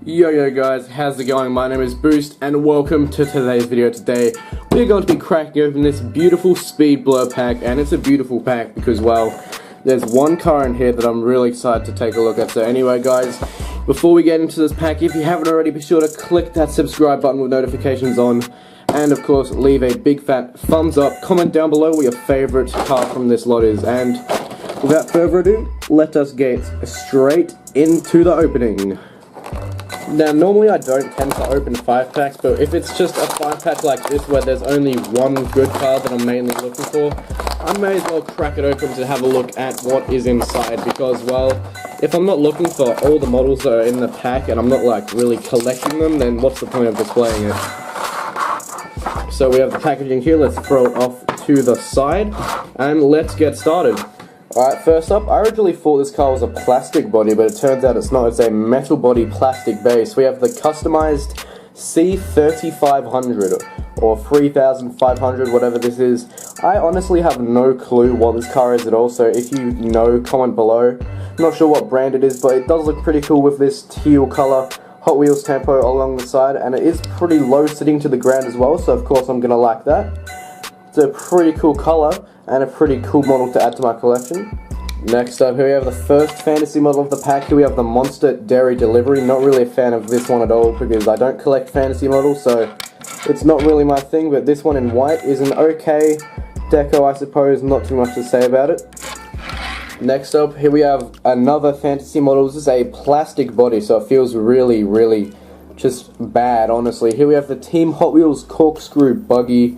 Yo guys, how's it going? My name is Boost and welcome to today's video. Today we're going to be cracking open this beautiful Speed Blur pack, and it's a beautiful pack because, well, there's one car in here that I'm really excited to take a look at. So anyway guys, before we get into this pack, if you haven't already, be sure to click that subscribe button with notifications on, and of course leave a big fat thumbs up, comment down below what your favourite car from this lot is, and without further ado, let us get straight into the opening. Now, normally I don't tend to open 5-packs, but if it's just a 5-pack like this where there's only one good car that I'm mainly looking for, I may as well crack it open to have a look at what is inside, because, well, if I'm not looking for all the models that are in the pack and I'm not, like, really collecting them, then what's the point of displaying it? So we have the packaging here, let's throw it off to the side, and let's get started. Alright, first up, I originally thought this car was a plastic body, but it turns out it's not. It's a metal body plastic base. We have the customized C3500 or 3500, whatever this is. I honestly have no clue what this car is at all, so if you know, comment below. I'm not sure what brand it is, but it does look pretty cool with this teal color Hot Wheels tempo along the side, and it is pretty low sitting to the ground as well, so of course I'm gonna like that. It's a pretty cool color and a pretty cool model to add to my collection. Next up, here we have the first fantasy model of the pack. Here we have the Monster Dairy Delivery. Not really a fan of this one at all because I don't collect fantasy models, so it's not really my thing, but this one in white is an okay deco, I suppose. Not too much to say about it. Next up, here we have another fantasy model. This is a plastic body, so it feels really just bad, honestly. Here we have the Team Hot Wheels Corkscrew Buggy.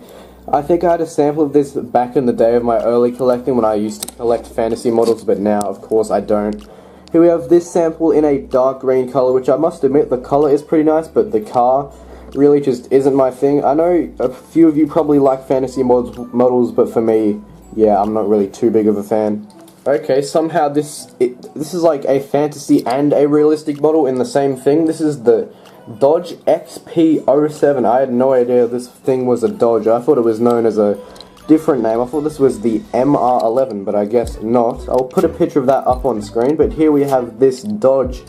I think I had a sample of this back in the day of my early collecting when I used to collect fantasy models, but now, of course, I don't. Here we have this sample in a dark green color, which I must admit, the color is pretty nice, but the car really just isn't my thing. I know a few of you probably like fantasy models, but for me, yeah, I'm not really too big of a fan. Okay, somehow this is like a fantasy and a realistic model in the same thing. This is the Dodge XP07. I had no idea this thing was a Dodge. I thought it was known as a different name. I thought this was the MR11, but I guess not. I'll put a picture of that up on screen, but here we have this Dodge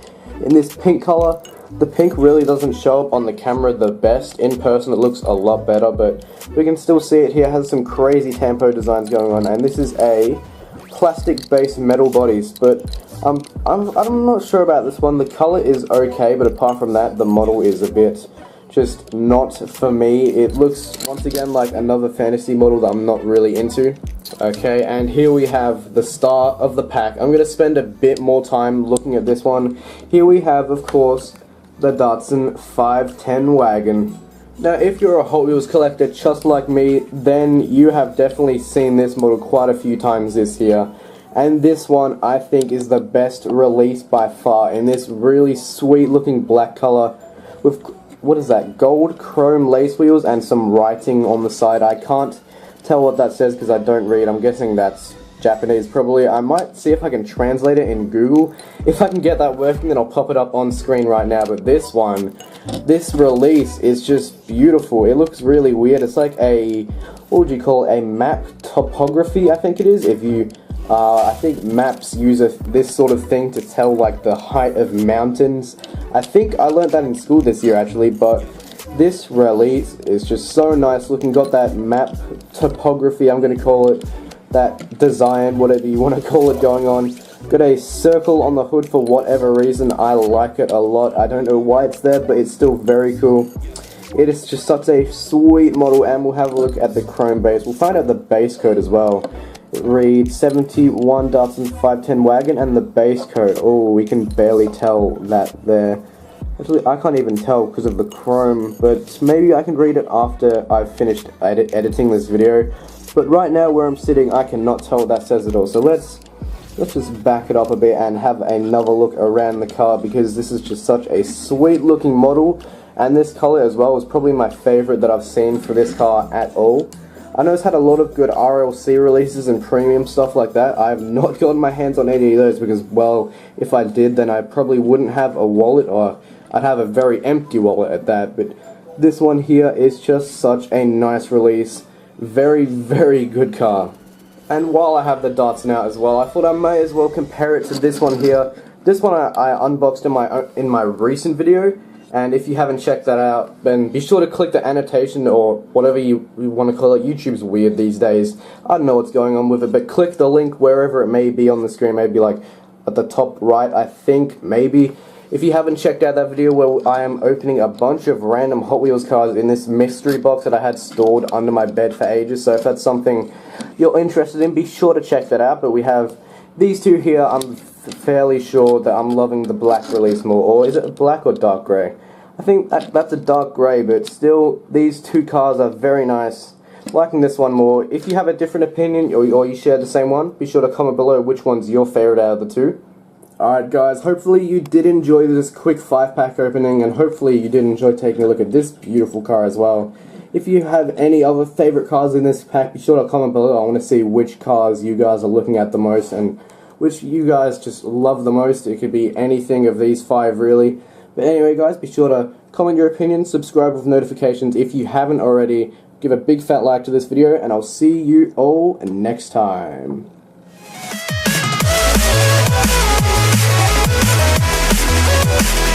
in this pink color. The pink really doesn't show up on the camera the best. In person it looks a lot better, but we can still see it here. It has some crazy tempo designs going on, and this is a plastic based metal bodies, but I'm not sure about this one. The color is okay, but apart from that, the model is a bit just not for me. It looks, once again, like another fantasy model that I'm not really into. Okay, and here we have the star of the pack. I'm going to spend a bit more time looking at this one. Here we have, of course, the Datsun 510 Wagon. Now, if you're a Hot Wheels collector just like me, then you have definitely seen this model quite a few times this year. And this one, I think, is the best release by far, in this really sweet looking black color with, what is that, gold chrome lace wheels and some writing on the side. I can't tell what that says because I don't read. I'm guessing that's Japanese probably. I might see if I can translate it in Google. If I can get that working, then I'll pop it up on screen right now. But this one, this release is just beautiful. It looks really weird. It's like a, what would you call it, a map topography, I think it is. If you I think maps use this sort of thing to tell like the height of mountains. I think I learned that in school this year actually, but this release is just so nice looking. Got that map topography, I'm going to call it, that design, whatever you want to call it, going on. Got a circle on the hood for whatever reason. I like it a lot. I don't know why it's there, but it's still very cool. It is just such a sweet model, and we'll have a look at the chrome base. We'll find out the base code as well. It reads 71 Datsun 510 Wagon, and the base code, oh, we can barely tell that there. Actually, I can't even tell because of the chrome, but maybe I can read it after I've finished editing this video. But right now, where I'm sitting, I cannot tell what that says at all. So let's just back it up a bit and have another look around the car, because this is just such a sweet looking model, and this color as well is probably my favorite that I've seen for this car at all. I know it's had a lot of good RLC releases and premium stuff like that. I have not gotten my hands on any of those because, well, if I did, then I probably wouldn't have a wallet, or I'd have a very empty wallet at that. But this one here is just such a nice release. Very good car. And while I have the Datsun out as well, I thought I may as well compare it to this one here. This one I unboxed in my recent video, And if you haven't checked that out, then be sure to click the annotation or whatever you want to call it. YouTube's weird these days. I don't know what's going on with it, but click the link wherever it may be on the screen. Maybe like at the top right, I think, maybe. If you haven't checked out that video where I am opening a bunch of random Hot Wheels cars in this mystery box that I had stored under my bed for ages, so if that's something you're interested in, be sure to check that out. But we have these two here. I'm fairly sure that I'm loving the black release more. Or is it black or dark grey? I think that's a dark grey, but still, these two cars are very nice. Liking this one more. If you have a different opinion or you share the same one, be sure to comment below which one's your favourite out of the two. Alright guys, hopefully you did enjoy this quick 5-pack opening, and hopefully you did enjoy taking a look at this beautiful car as well. If you have any other favourite cars in this pack, be sure to comment below. I want to see which cars you guys are looking at the most and which you guys just love the most. It could be anything of these 5 really. But anyway guys, be sure to comment your opinion, subscribe with notifications if you haven't already, give a big fat like to this video, and I'll see you all next time. We'll be right back.